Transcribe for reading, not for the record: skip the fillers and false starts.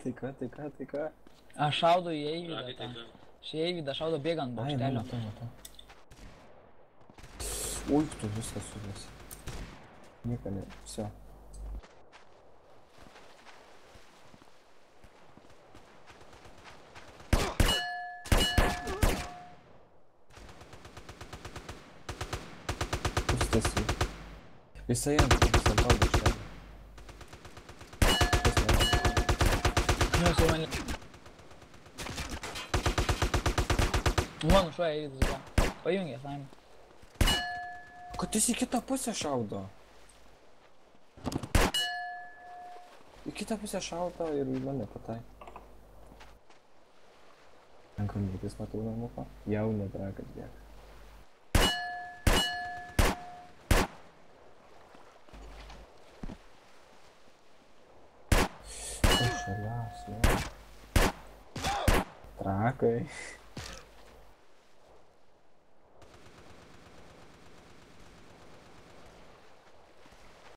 Tai ką? Aš šaudu į Eivydą tą. Šį Eivydą šaudo bėgant bokštelio. Matau. Ui, tu viską suvesi. Nieko ne, viso. Kur stasi? Visai ant bokštelio. Nu, jisai man... Mano šuo Eivydas buvo. Pajungė, Simon. Kad jis į kitą pusę šaudo. Į kitą pusę šaudo ir į mane patai. Ant kalnytis matau namuką. Jau nedrakas bėga. Šalias, jau. Trakai.